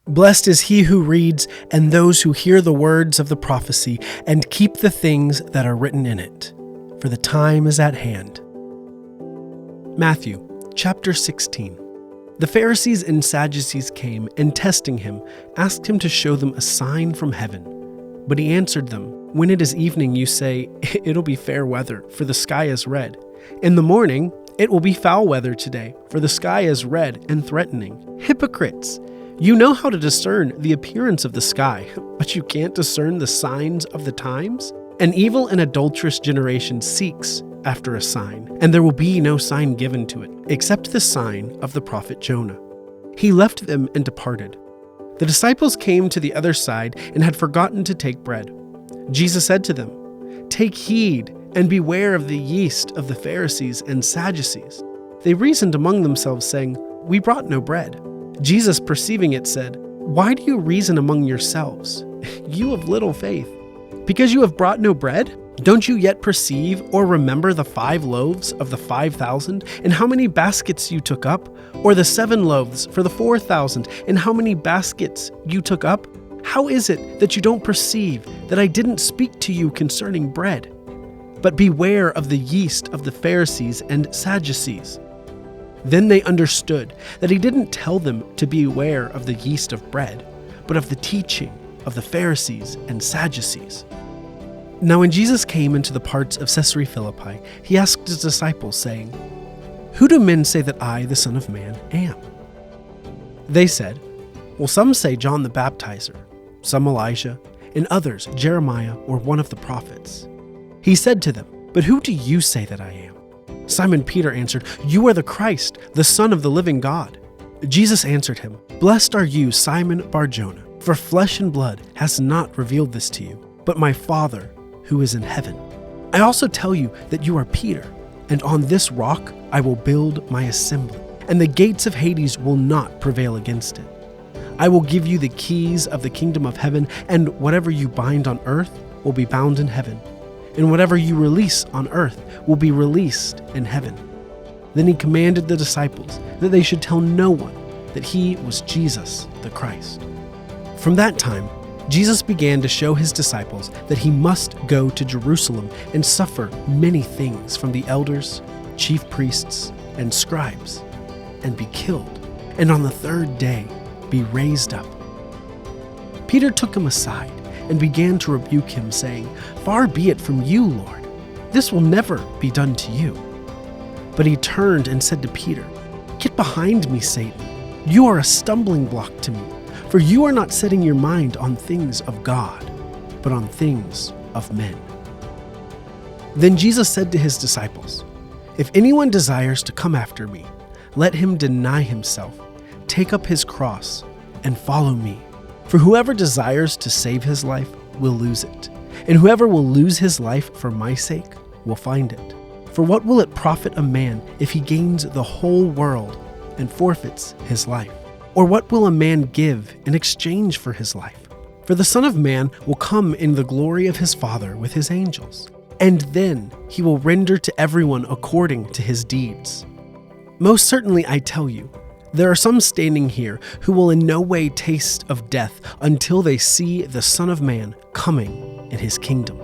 Blessed is he who reads and those who hear the words of the prophecy and keep the things that are written in it, for the time is at hand. Matthew chapter 16. The Pharisees and Sadducees came and, testing him, asked him to show them a sign from heaven. But he answered them, "When it is evening, you say, 'It'll be fair weather, for the sky is red.' In the morning, 'It will be foul weather today, for the sky is red and threatening.' Hypocrites! You know how to discern the appearance of the sky, but you can't discern the signs of the times? An evil and adulterous generation seeks after a sign, and there will be no sign given to it, except the sign of the prophet Jonah." He left them and departed. The disciples came to the other side and had forgotten to take bread. Jesus said to them, "Take heed and beware of the yeast of the Pharisees and Sadducees." They reasoned among themselves, saying, "We brought no bread." Jesus, perceiving it, said, "Why do you reason among yourselves, you of little faith? Because you have brought no bread? Don't you yet perceive or remember the 5 loaves of the 5,000, and how many baskets you took up? Or the 7 loaves for the 4,000, and how many baskets you took up? How is it that you don't perceive that I didn't speak to you concerning bread? But beware of the yeast of the Pharisees and Sadducees." Then they understood that he didn't tell them to beware of the yeast of bread, but of the teaching of the Pharisees and Sadducees. Now when Jesus came into the parts of Caesarea Philippi, he asked his disciples, saying, "Who do men say that I, the Son of Man, am?" They said, "Well, some say John the Baptizer, some Elijah, and others Jeremiah or one of the prophets." He said to them, "But who do you say that I am?" Simon Peter answered, "You are the Christ, the Son of the living God." Jesus answered him, "Blessed are you, Simon Bar-Jonah, for flesh and blood has not revealed this to you, but my Father who is in heaven. I also tell you that you are Peter, and on this rock I will build my assembly, and the gates of Hades will not prevail against it. I will give you the keys of the kingdom of heaven, and whatever you bind on earth will be bound in heaven, and whatever you release on earth will be released in heaven." Then he commanded the disciples that they should tell no one that he was Jesus the Christ. From that time, Jesus began to show his disciples that he must go to Jerusalem and suffer many things from the elders, chief priests, and scribes, and be killed, and on the 3rd day be raised up. Peter took him aside and began to rebuke him, saying, "Far be it from you, Lord. This will never be done to you." But he turned and said to Peter, "Get behind me, Satan. You are a stumbling block to me, for you are not setting your mind on things of God, but on things of men." Then Jesus said to his disciples, "If anyone desires to come after me, let him deny himself, take up his cross, and follow me. For whoever desires to save his life will lose it, and whoever will lose his life for my sake will find it. For what will it profit a man if he gains the whole world and forfeits his life? Or what will a man give in exchange for his life? For the Son of Man will come in the glory of his Father with his angels, and then he will render to everyone according to his deeds. Most certainly I tell you, there are some standing here who will in no way taste of death until they see the Son of Man coming in his kingdom."